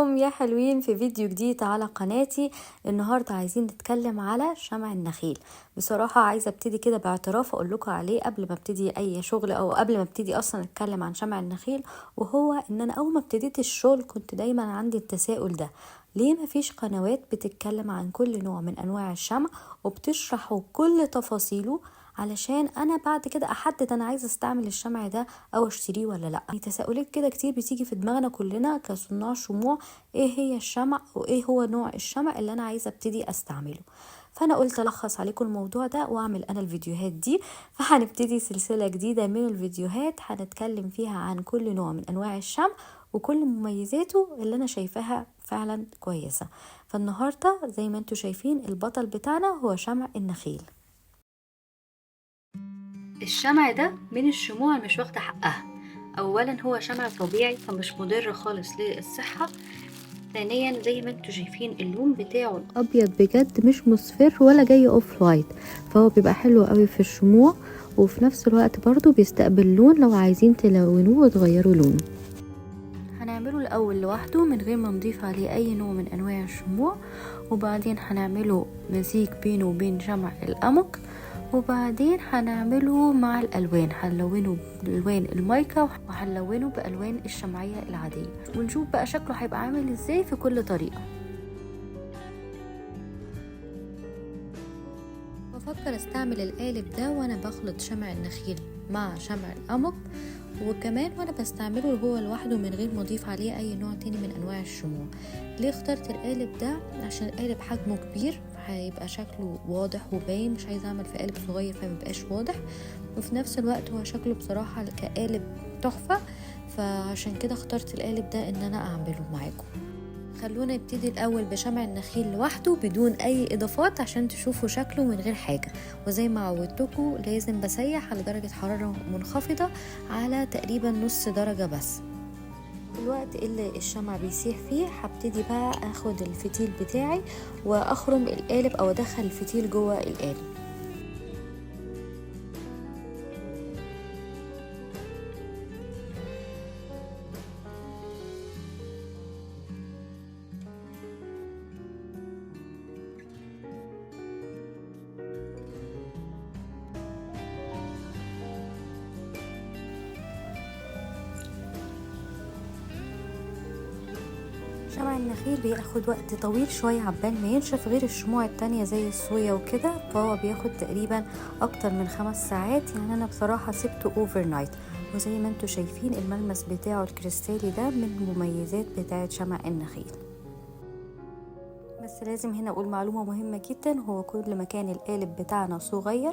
ازيكم يا حلوين في فيديو جديد على قناتي. النهاردة عايزين نتكلم على شمع النخيل. بصراحة عايزة ابتدي كده باعتراف اقول لكم عليه قبل ما ابتدي اي شغل او قبل ما ابتدي اصلا اتكلم عن شمع النخيل، وهو ان انا اول ما ابتديت الشغل كنت دايما عندي التساؤل ده: ليه ما فيش قنوات بتتكلم عن كل نوع من انواع الشمع وبتشرحوا كل تفاصيله، علشان انا بعد كده احدد انا عايزه استعمل الشمع ده او اشتريه ولا لا. تساؤلات كده كتير بتيجي في دماغنا كلنا كصناع شموع: ايه هي الشمع وايه هو نوع الشمع اللي انا عايزه ابتدي استعمله؟ فانا قلت الخص عليكم الموضوع ده واعمل انا الفيديوهات دي. فهنبتدي سلسله جديده من الفيديوهات هنتكلم فيها عن كل نوع من انواع الشمع وكل مميزاته اللي انا شايفاها فعلا كويسه. فالنهارده زي ما انتم شايفين البطل بتاعنا هو شمع النخيل. الشمع ده من الشموع مش واخدة حقها. اولا هو شمع طبيعي فمش مضر خالص للصحة. ثانيا زي ما انتوا شايفين اللون بتاعه الابيض بجد مش مصفر ولا جاي اوف وايت، فهو بيبقى حلو قوي في الشموع، وفي نفس الوقت برضو بيستقبل لون لو عايزين تلونوه وتغيروا لونه. هنعمله الاول لوحده من غير ما نضيف عليه اي نوع من انواع الشموع، وبعدين هنعمله مزيج بينه وبين شمع الاموك، وبعدين هنعمله مع الالوان، هنلونه بالوان المايكا وهنلونه بالوان الشمعيه العاديه، ونشوف بقى شكله هيبقى عامل ازاي في كل طريقه. بفكر استعمل القالب ده وانا بخلط شمع النخيل مع شمع الاموك، وكمان وانا بستعمله هو لوحده من غير ما اضيف عليه اي نوع تاني من انواع الشموع. ليه اخترت القالب ده؟ عشان القالب حجمه كبير هيبقى شكله واضح وباين، مش عايزه اعمل في قالب صغير فميبقاش واضح، وفي نفس الوقت هو شكله بصراحه كقالب تحفه، فعشان كده اخترت القالب ده ان انا اعمله معاكم. خلونا نبتدي الاول بشمع النخيل لوحده بدون اي اضافات عشان تشوفوا شكله من غير حاجه، وزي ما عودتكم لازم بسيح على درجه حراره منخفضه على تقريبا نص درجه بس. الوقت اللي الشمع بيسيح فيه هبتدي بقى اخد الفتيل بتاعي واخرم القالب او ادخل الفتيل جوه القالب. شمع النخيل بياخد وقت طويل شوية عبال ما ينشف غير الشموع التانية زي الصويا وكده، فهو بياخد تقريبا اكتر من 5 ساعات. يعني انا بصراحة سبته اوفر نايت، وزي ما انتوا شايفين الملمس بتاعه الكريستالي ده من المميزات بتاعة شمع النخيل. بس لازم هنا اقول معلومة مهمة جدا: هو كل ما كان القالب بتاعنا صغير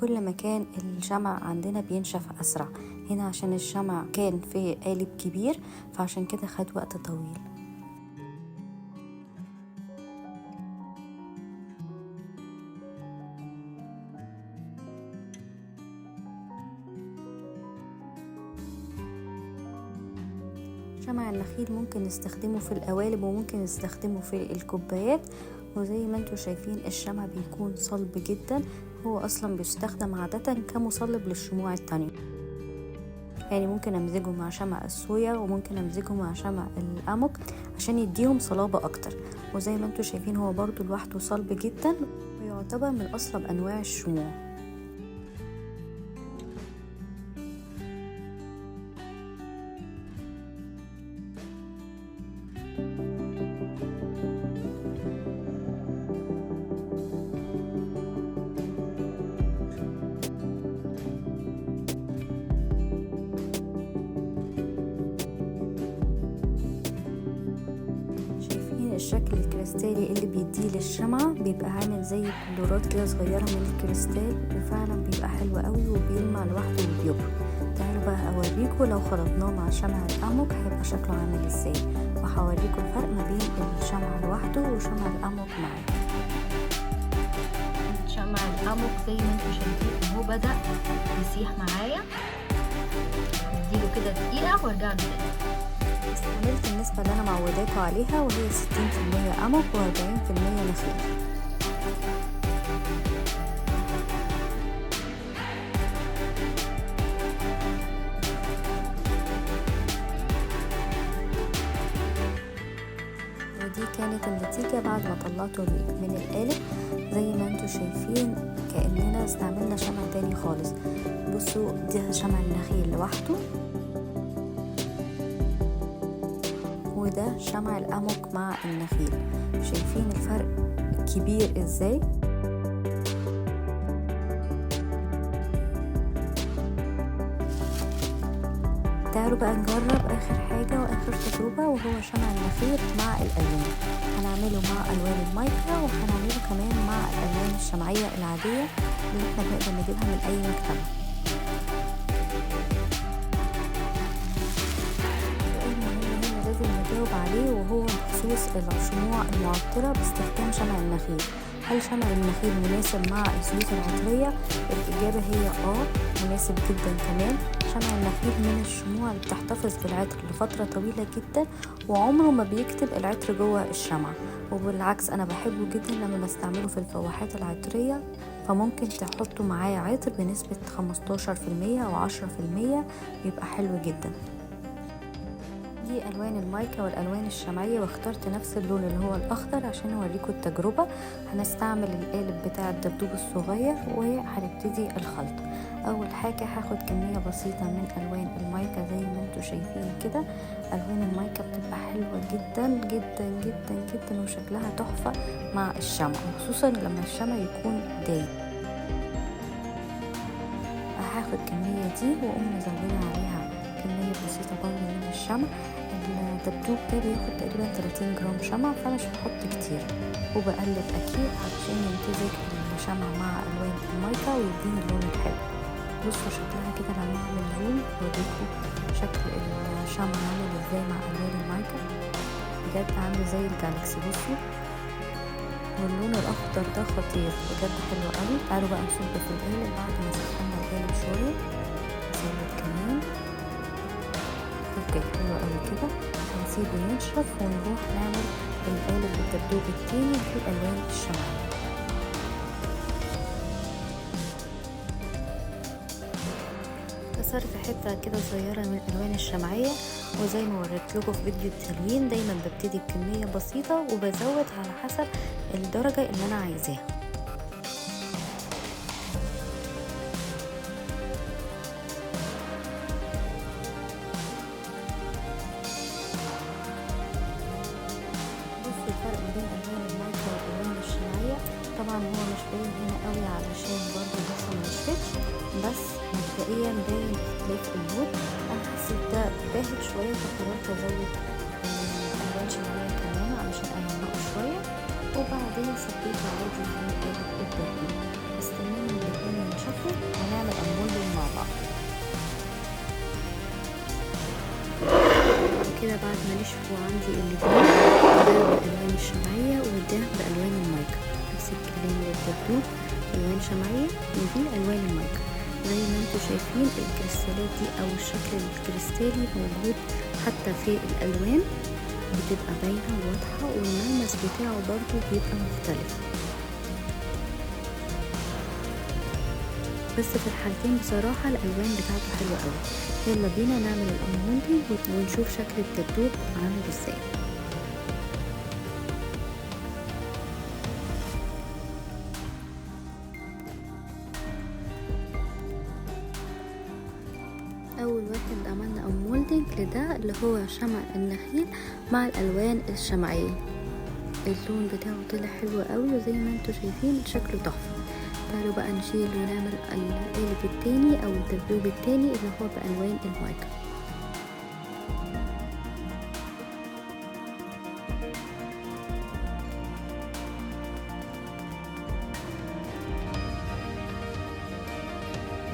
كل ما كان الشمع عندنا بينشف اسرع. هنا عشان الشمع كان في قالب كبير فعشان كده خد وقت طويل. شمع النخيل ممكن نستخدمه في القوالب وممكن نستخدمه في الكوبايات، وزي ما انتوا شايفين الشمع بيكون صلب جدا، هو اصلا بيستخدم عادة كمصلب للشموع التانية. يعني ممكن امزجه مع شمع الصويا وممكن امزجه مع شمع الاموك عشان يديهم صلابة اكتر، وزي ما انتوا شايفين هو برضو لوحده صلب جدا ويعتبر من اصلب انواع الشموع. الشكل الكريستالي اللي بيديه للشمعة بيبقى عامل زي بلورات كده صغيرة من الكريستال، وفعلا بيبقى حلو قوي وبيلمع لوحده وبيبرق. تعالوا بقى اوريكم لو خلطناه مع شمع الاموك هيبقى شكله عامل ازاي، وهوريكم الفرق ما بين الشمع لوحده وشمع الاموك معاه. شمع الاموك زي ما انتم شايفين هو بدأ يسيح معايا، اديله كده دقيقة وارجع له تاني. استعملت النسبة اللي انا معوداكوا عليها وهي 60% اموك و40% نخيل. حاجة بعد ما طلعته من القالب زي ما انتوا شايفين كأننا استعملنا شمع تاني خالص. بصوا ده شمع النخيل لوحده، وده شمع الأموك مع النخيل. شايفين الفرق كبير ازاي؟ تعالوا بقى نجرب اخر حاجة واخر تجربة، وهو شمع النخيل مع الالوان. هنعمله مع الوان المايكا، وهنعمله كمان مع الالوان الشمعية العادية اللي احنا بنقدر نجيبها من اي مكتبة. سؤال مهم هنا لازم نجاوب عليه، وهو بخصوص الشموع المعطرة باستخدام شمع النخيل. هل شمع النخيل مناسب مع الزيوت العطرية؟ الإجابة هي مناسب جدا كمان. شمع النخيل من الشموع اللي بتحتفظ بالعطر لفترة طويلة جدا، وعمره ما بيكتب العطر جوه الشمعة، وبالعكس أنا بحبه جدا لما بستعمله في الفواحات العطرية. فممكن تحطوا معاه عطر بنسبة 15% أو 10%، بيبقى حلو جدا. دي الوان المايكا والالوان الشمعيه، واخترت نفس اللون اللي هو الاخضر عشان اوريكم التجربه. هنستعمل القالب بتاع الدبدوب الصغير وهنبتدي الخلط. اول حاجه هاخد كميه بسيطه من الوان المايكا زي ما انتوا شايفين كده. الوان المايكا بتبقى حلوه جدا جدا جدا جدا، وشكلها تحفه مع الشمع، خصوصا لما الشمع يكون دايب. هاخد كميه دي واقوم مزوده عليها كميه بسيطه برضه من الشمع. الدبدوب ده بياخد تقريبا 30 جرام شمع، فمش بحط كتير، وبقلب اكيد علشان يمتزج الشمع مع الوان المايكا ويديني اللون الحلو. بصوا شكلها كده لما اعمل زوم اوريكم شكل الشمع عامل ازاي مع الوان المايكا، بجد عامل زي الجالكسي. بصوا، واللون الاخضر ده خطير بجد، حلو قوي. تعالوا بقى نصب في القالب بعد ما سخنا القالب شويه. نزود كمان. اوكي حلو قوي كده، هنسيبه ينشف ونروح نعمل القالب الدبدوب التاني بالالوان الشمعية. كسرت حته كده صغيره من الالوان الشمعيه، وزي ما وريت لكم في فيديو التلوين دايما ببتدي بكميه بسيطه وبزود على حسب الدرجه اللي انا عايزاها. الفرق بين الوان المايكا والالوان الشمعيه طبعا هو مش باين هنا قوي علشان برضه لسه منشفتش، بس مبدئيا باين اختلاف اللون. انا حسيت ده باهت شويه فقررت ازود الوان شمعيه كمان علشان انمقه شويه، وبعدين صبيته عادي من القالب الدبدوب. استنينا الاتنين ينشفوا ونعمل امولهم مع بعض. كده بعد ما نشفوا عندي الاتنين، ده بالالوان الشمعيه وده بالوان المايكا. نفس الكلام للدبدوب الوان شمعيه ودي الوان المايكا. زي ما انتوا شايفين الكريستالات دي او الشكل الكريستالي موجود حتى في الالوان، بتبقى باينه واضحه، والملمس بتاعه برضو بيبقى مختلف. بس في الحالتين بصراحة الألوان بتاعته حلوة قوي. يلا بينا نعمل الأمولدنج ونشوف شكل الدبدوب عامل ازاي. أول واحد عملنا أمولدنج لده اللي هو شمع النخيل مع الألوان الشمعية. اللون بتاعه طلع حلو قوي، وزي ما انتوا شايفين شكله تحفة. تعالوا بقى نشيل ونعمل القالب التاني او الدبدوب التاني اللي هو بألوان المايكا.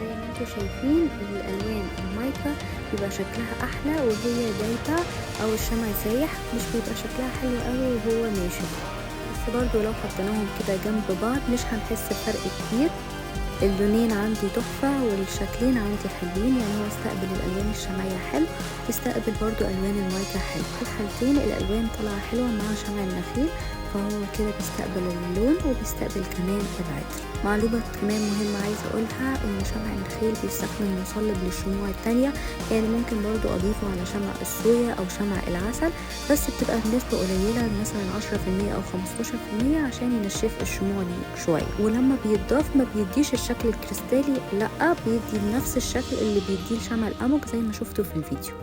زي ما انتوا شايفين الالوان المايكا بيبقى شكلها احلى وهي دايبة، او الشمع سايح مش بيبقى شكلها حلو قوي وهو ناشف. بس برضو لو حطيناهم كده جنب بعض مش هنحس بفرق كتير. اللونين عندي تحفة والشكلين عندي حلوين، يعني هو استقبل الالوان الشمعية حلو واستقبل برضو الوان المايكا حلو. في الحالتين الالوان طالعة حلوة مع شمع النخيل، فهو كده بيستقبل اللون وبيستقبل كمان العطر. معلومة كمان مهمة عايزة اقولها ان شمع النخيل بيستخدم مصلب للشموع التانية، يعني ممكن برضو اضيفه على شمع الصويا او شمع العسل، بس بتبقى بنسبة قليلة مثلا 10% او 15% عشان ينشف الشموع دي شوية. ولما بيتضاف ما بيديش الشكل الكريستالي، لا بيدي نفس الشكل اللي بيديه شمع القمق زي ما شفتوا في الفيديو.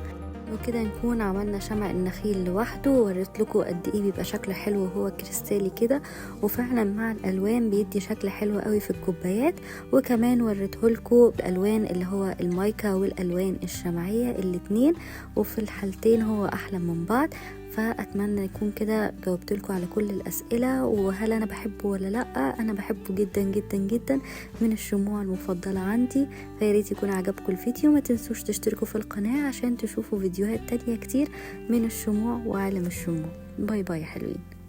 وكده نكون عملنا شمع النخيل لوحده، ووريت لكم قد ايه بيبقى شكله حلو وهو كريستالي كده، وفعلا مع الالوان بيدي شكل حلو قوي في الكوبايات. وكمان وريته لكم بالالوان اللي هو المايكا والالوان الشمعيه الاتنين، وفي الحالتين هو احلى من بعض. فاتمنى يكون كده جاوبت لكم على كل الاسئله، وهل انا بحبه ولا لا؟ انا بحبه جدا جدا جدا، من الشموع المفضله عندي. فياريت يكون عجبكم الفيديو، ما تنسوش تشتركوا في القناه عشان تشوفوا فيديوهات تانية كتير من الشموع وعالم الشموع. باي باي يا حلوين.